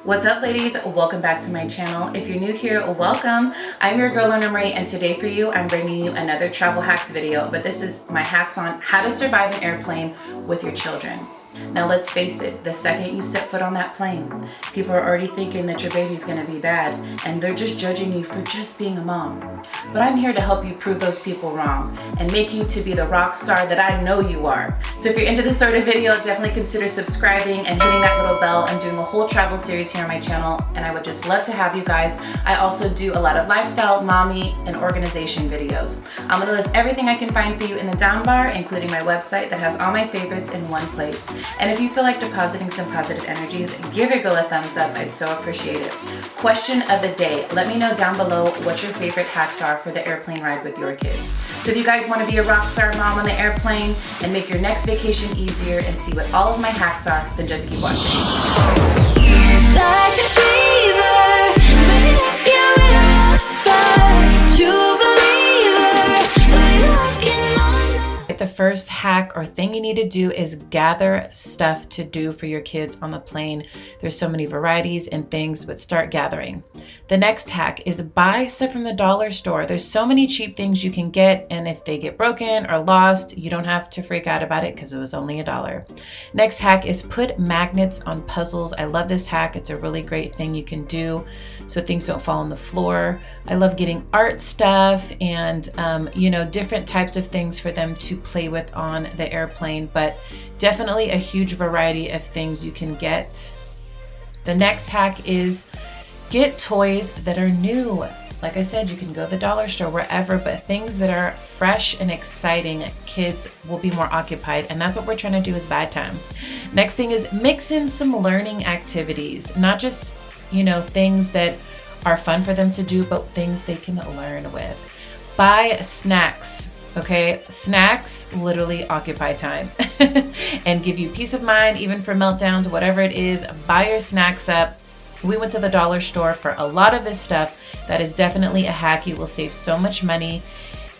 What's up, ladies? Welcome back to my channel. If you're new here, welcome. I'm your girl Lorna and today for you, I'm bringing you another travel hacks video, but this is my hacks on how to survive an airplane with your children. Now let's face it, the second you step foot on that plane, people are already thinking that your baby's gonna be bad and they're just judging you for just being a mom. But I'm here to help you prove those people wrong and make you to be the rock star that I know you are. So if you're into this sort of video, definitely consider subscribing and hitting that little bell. I'm doing a whole travel series here on my channel and I would just love to have you guys. I also do a lot of lifestyle, mommy, and organization videos. I'm gonna list everything I can find for you in the down bar, including my website that has all my favorites in one place. And if you feel like depositing some positive energies, give your girl a thumbs up. I'd so appreciate it. Question of the day. Let me know down below what your favorite hacks are for the airplane ride with your kids. So if you guys want to be a rock star mom on the airplane and make your next vacation easier and see what all of my hacks are, then just keep watching. Like a fever, the first hack or thing you need to do is gather stuff to do for your kids on the plane. There's so many varieties and things, but start gathering. The next hack is buy stuff from the dollar store. There's so many cheap things you can get, and if they get broken or lost, you don't have to freak out about it because it was only $1. Next hack is put magnets on puzzles. I love this hack. It's a really great thing you can do so things don't fall on the floor. I love getting art stuff and different types of things for them to play with on the airplane, but definitely a huge variety of things you can get. The next hack is get toys that are new. Like I said, you can go to the dollar store, wherever, but things that are fresh and exciting, kids will be more occupied, and that's what we're trying to do is bad time. Next thing is mix in some learning activities, not just things that are fun for them to do, but things they can learn with. Buy snacks. Okay, snacks literally occupy time and give you peace of mind, even for meltdowns, whatever it is. Buy your snacks up. We went to the dollar store for a lot of this stuff. That is definitely a hack. You will save so much money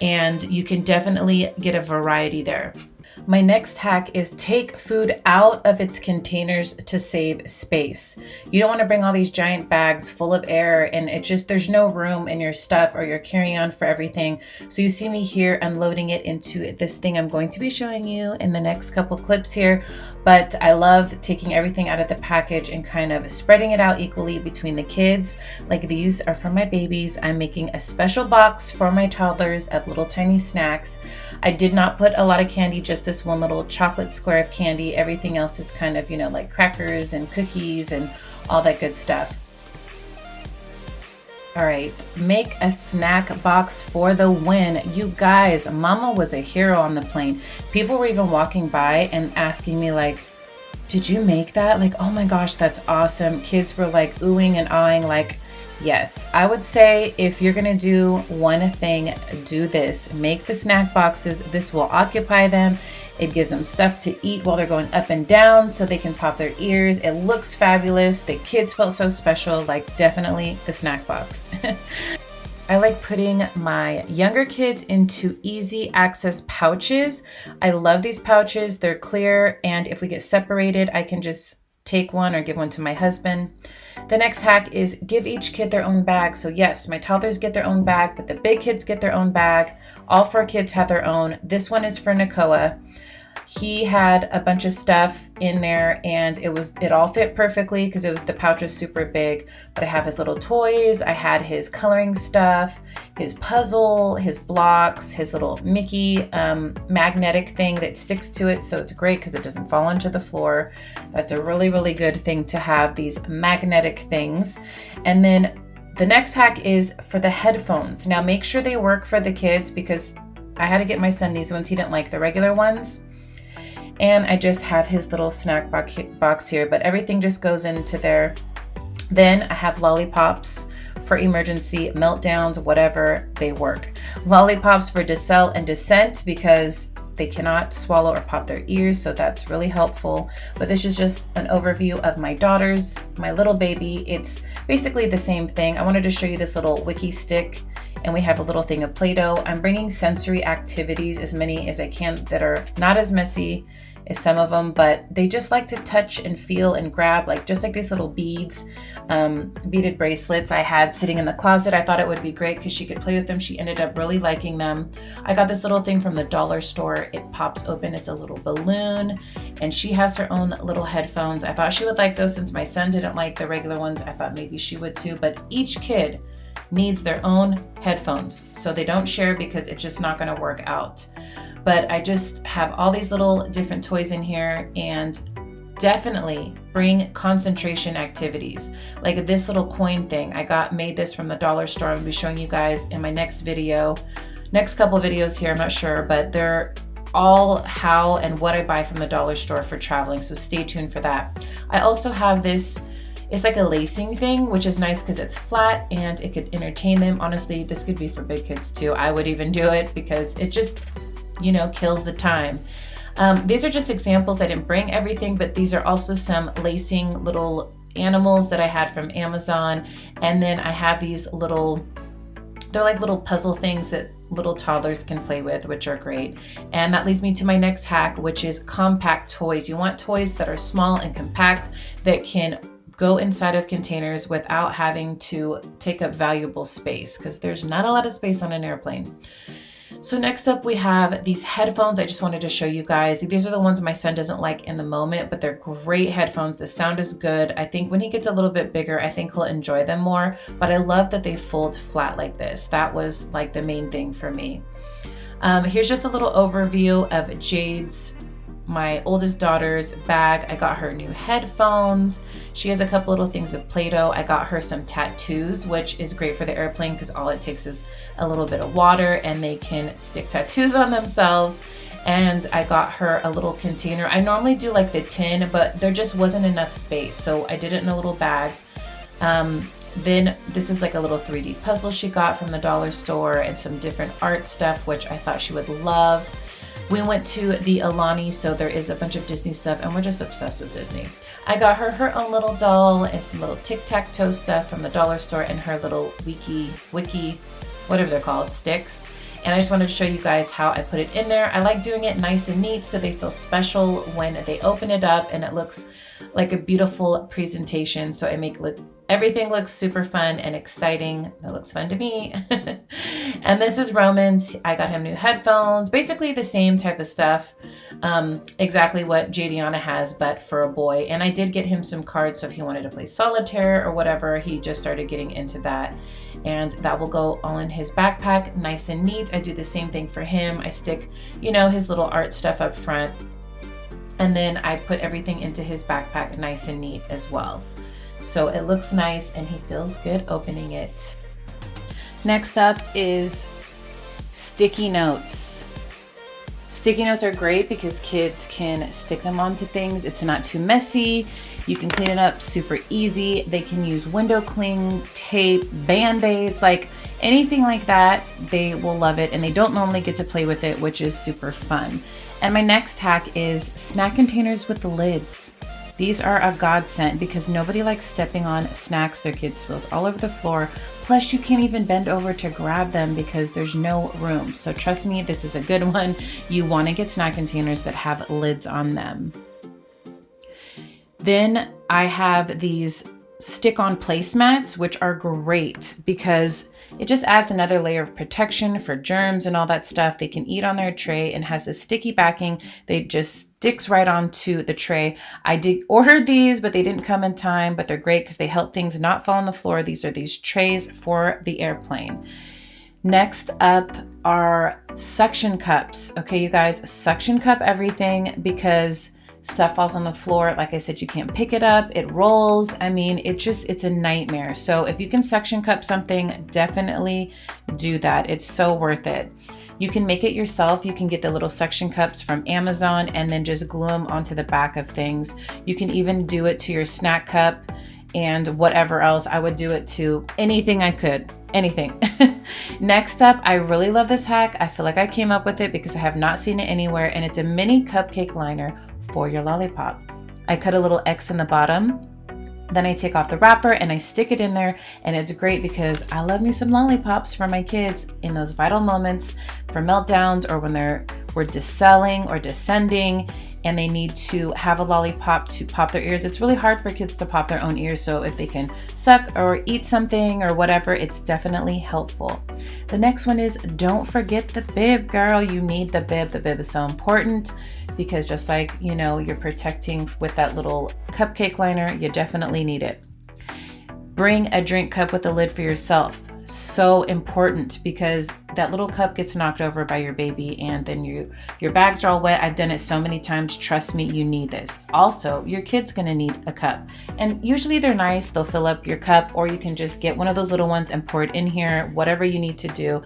and you can definitely get a variety there. My next hack is take food out of its containers to save space. You don't want to bring all these giant bags full of air and there's no room in your stuff or your carry-on for everything. So you see me here unloading it into this thing I'm going to be showing you in the next couple clips here. But I love taking everything out of the package and kind of spreading it out equally between the kids. Like these are for my babies. I'm making a special box for my toddlers of little tiny snacks. I did not put a lot of candy, just this one little chocolate square of candy. Everything else is kind of, like crackers and cookies and all that good stuff. All right, make a snack box for the win. You guys, Mama was a hero on the plane. People were even walking by and asking me like, did you make that? Like, oh my gosh, that's awesome. Kids were like oohing and awing like, yes. I would say if you're gonna do one thing, do this. Make the snack boxes. This will occupy them. It gives them stuff to eat while they're going up and down so they can pop their ears. It looks fabulous. The kids felt so special, like definitely the snack box. I like putting my younger kids into easy access pouches. I love these pouches. They're clear, and if we get separated, I can just take one or give one to my husband. The next hack is give each kid their own bag. So yes, my toddlers get their own bag, but the big kids get their own bag. All 4 kids have their own. This one is for Nakoa. He had a bunch of stuff in there and it all fit perfectly because the pouch was super big. But I have his little toys, I had his coloring stuff, his puzzle, his blocks, his little Mickey magnetic thing that sticks to it. So it's great because it doesn't fall onto the floor. That's a really, really good thing to have, these magnetic things. And then the next hack is for the headphones. Now make sure they work for the kids because I had to get my son these ones. He didn't like the regular ones. And I just have his little snack box here, but everything just goes into there. Then I have lollipops for emergency meltdowns, whatever, they work. Lollipops for DECEL and descent because they cannot swallow or pop their ears, so that's really helpful. But this is just an overview of my daughters, my little baby. It's basically the same thing. I wanted to show you this little wiki stick. and we have a little thing of Play-Doh. I'm bringing sensory activities, as many as I can, that are not as messy as some of them, but they just like to touch and feel and grab, like just like these little beads, beaded bracelets I had sitting in the closet. I thought it would be great because she could play with them. She ended up really liking them. I got this little thing from the dollar store. It pops open. It's a little balloon, and she has her own little headphones. I thought she would like those since my son didn't like the regular ones. I thought maybe she would too, but each kid needs their own headphones, so they don't share because it's just not going to work out. But I just have all these little different toys in here, and definitely bring concentration activities. Like this little coin thing, made this from the dollar store. I'm gonna be showing you guys in my next video, next couple of videos here, I'm not sure, but they're all how and what I buy from the dollar store for traveling, so stay tuned for that. I also have this, it's like a lacing thing, which is nice because it's flat and it could entertain them. Honestly, this could be for big kids too. I would even do it because it just, you know, kills the time. These are just examples. I didn't bring everything, but these are also some lacing little animals that I had from Amazon. And then I have these little, they're like little puzzle things that little toddlers can play with, which are great. And that leads me to my next hack, which is compact toys. You want toys that are small and compact that can go inside of containers without having to take up valuable space, because there's not a lot of space on an airplane. So next up we have these headphones. I just wanted to show you guys. These are the ones my son doesn't like in the moment, but they're great headphones. The sound is good. I think when he gets a little bit bigger, I think he'll enjoy them more, but I love that they fold flat like this. That was like the main thing for me. Here's just a little overview of Jade's, my oldest daughter's bag. I got her new headphones. She has a couple little things of Play-Doh. I got her some tattoos, which is great for the airplane because all it takes is a little bit of water and they can stick tattoos on themselves. And I got her a little container. I normally do like the tin, but there just wasn't enough space, so I did it in a little bag. Then this is like a little 3D puzzle she got from the dollar store and some different art stuff, which I thought she would love. We went to the Alani, so there is a bunch of Disney stuff, and we're just obsessed with Disney. I got her her own little doll and some little tic-tac-toe stuff from the dollar store and her little wiki, whatever they're called, sticks. And I just wanted to show you guys how I put it in there. I like doing it nice and neat so they feel special when they open it up and it looks like a beautiful presentation. So I make everything looks super fun and exciting. That looks fun to me. And this is Roman's. I got him new headphones, basically the same type of stuff, exactly what Jadiana has, but for a boy. And I did get him some cards, so if he wanted to play solitaire or whatever, he just started getting into that. And that will go all in his backpack, nice and neat. I do the same thing for him. I stick, you know, his little art stuff up front, and then I put everything into his backpack nice and neat as well. So it looks nice and he feels good opening it. Next up is sticky notes. Sticky notes are great because kids can stick them onto things. It's not too messy. You can clean it up super easy. They can use window cling, tape, Band-Aids, like anything like that. They will love it, and they don't normally get to play with it, which is super fun. And my next hack is snack containers with lids. These are a godsend because nobody likes stepping on snacks their kids spills all over the floor. Plus you can't even bend over to grab them because there's no room. So trust me, this is a good one. You want to get snack containers that have lids on them. Then I have these stick-on placemats, which are great because it just adds another layer of protection for germs and all that stuff. They can eat on their tray and has this sticky backing. They just sticks right onto the tray. I did order these, but they didn't come in time, but they're great because they help things not fall on the floor. These are these trays for the airplane. Next up are suction cups. Okay, you guys, suction cup everything because stuff falls on the floor. Like I said, you can't pick it up. It rolls. I mean, it's a nightmare. So if you can suction cup something, definitely do that. It's so worth it. You can make it yourself. You can get the little suction cups from Amazon and then just glue them onto the back of things. You can even do it to your snack cup and whatever else. I would do it to anything I could. Anything. Next up, I really love this hack. I feel like I came up with it because I have not seen it anywhere, and it's a mini cupcake liner for your lollipop. I cut a little X in the bottom Then I take off the wrapper and I stick it in there, and it's great because I love me some lollipops for my kids in those vital moments for meltdowns or when we're decelling or descending and they need to have a lollipop to pop their ears. It's really hard for kids to pop their own ears, so if they can suck or eat something or whatever, it's definitely helpful. The next one is don't forget the bib, girl. You need the bib. The bib is so important because just like, you know, you're protecting with that little cupcake liner, you definitely need it. Bring a drink cup with a lid for yourself. So important because that little cup gets knocked over by your baby and then your bags are all wet. I've done it so many times. Trust me, you need this. Also, your kid's gonna need a cup. And usually they're nice. They'll fill up your cup, or you can just get one of those little ones and pour it in here, whatever you need to do.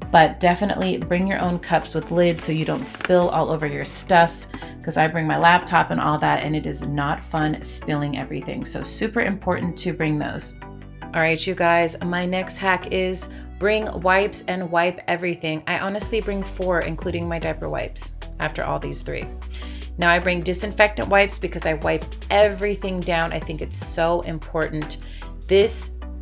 But definitely bring your own cups with lids so you don't spill all over your stuff, because I bring my laptop and all that and it is not fun spilling everything. So super important to bring those. All right, you guys, my next hack is bring wipes and wipe everything. I honestly bring 4, including my diaper wipes after all these 3. Now I bring disinfectant wipes because I wipe everything down. I think it's so important.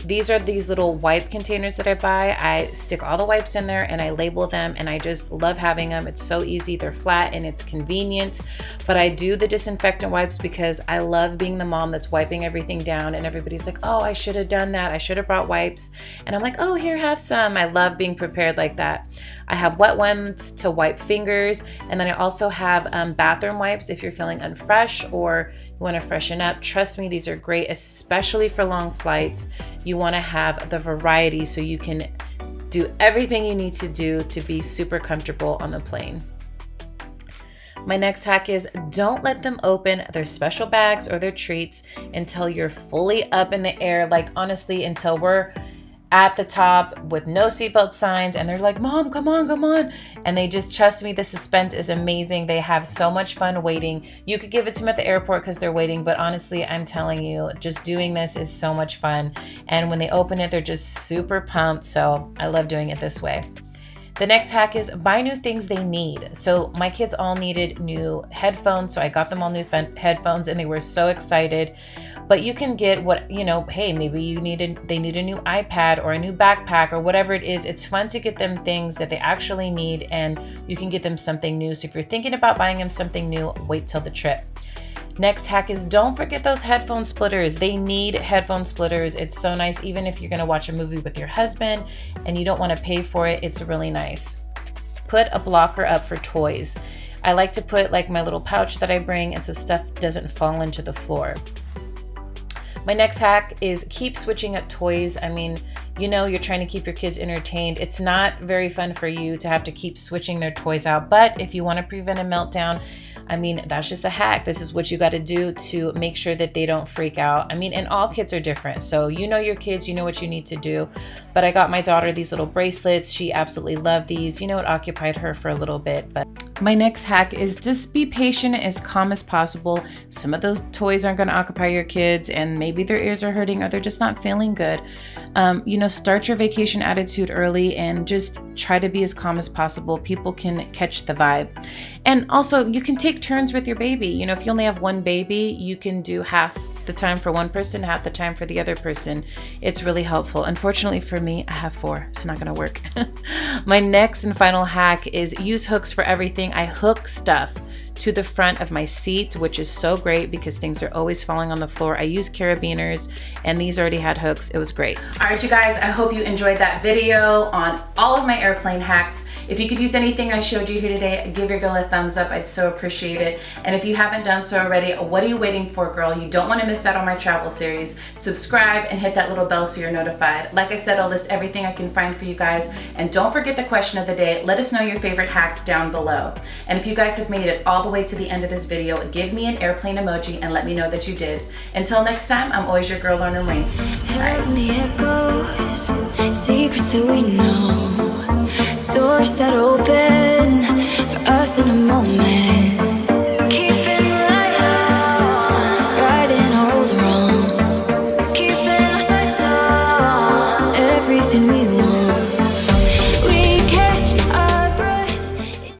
These are these little wipe containers that I buy. I stick all the wipes in there and I label them, and I just love having them. It's so easy. They're flat and it's convenient. But I do the disinfectant wipes because I love being the mom that's wiping everything down and everybody's like, oh, I should have done that. I should have brought wipes. And I'm like, oh, here, have some. I love being prepared like that. I have wet ones to wipe fingers. And then I also have bathroom wipes if you're feeling unfresh or you want to freshen up. Trust me, these are great, especially for long flights. You want to have the variety so you can do everything you need to do to be super comfortable on the plane. My next hack is don't let them open their special bags or their treats until you're fully up in the air. Like honestly, until we're at the top with no seatbelt signs and they're like, Mom, come on, come on. And they just, trust me, the suspense is amazing. They have so much fun waiting. You could give it to them at the airport because they're waiting, but honestly, I'm telling you, just doing this is so much fun. And when they open it, they're just super pumped. So I love doing it this way. The next hack is buy new things they need. So my kids all needed new headphones, so I got them all new headphones and they were so excited. But you can get what, you know, hey, maybe they need a new iPad or a new backpack or whatever it is. It's fun to get them things that they actually need, and you can get them something new. So if you're thinking about buying them something new, wait till the trip. Next hack is don't forget those headphone splitters. They need headphone splitters. It's so nice, even if you're gonna watch a movie with your husband and you don't wanna pay for it, it's really nice. Put a blocker up for toys. I like to put like my little pouch that I bring, and so stuff doesn't fall into the floor. My next hack is keep switching up toys. I mean, you know, you're trying to keep your kids entertained. It's not very fun for you to have to keep switching their toys out, but if you want to prevent a meltdown, I mean, that's just a hack. This is what you got to do to make sure that they don't freak out. I mean, and all kids are different. So you know your kids, you know what you need to do. But I got my daughter these little bracelets. She absolutely loved these. You know, it occupied her for a little bit. But my next hack is just be patient, as calm as possible. Some of those toys aren't going to occupy your kids, and maybe their ears are hurting or they're just not feeling good. You know, start your vacation attitude early and just try to be as calm as possible. People can catch the vibe. And also, you can take turns with your baby. You know, if you only have one baby, you can do half the time for one person, half the time for the other person. It's really helpful. Unfortunately for me, I have 4. It's not gonna work. My next and final hack is use hooks for everything. I hook stuff to the front of my seat, which is so great because things are always falling on the floor. I use carabiners, and these already had hooks. It was great. All right, you guys, I hope you enjoyed that video on all of my airplane hacks. If you could use anything I showed you here today, give your girl a thumbs up. I'd so appreciate it. And if you haven't done so already, what are you waiting for, girl? You don't want to miss out on my travel series. Subscribe and hit that little bell so you're notified. Like I said, I'll list everything I can find for you guys. And don't forget the question of the day. Let us know your favorite hacks down below. And if you guys have made it all the way to the end of this video, give me an airplane emoji and let me know that you did. Until next time, I'm always your girl, Lorna. The echoes, secrets that we know, doors that open for us in a moment.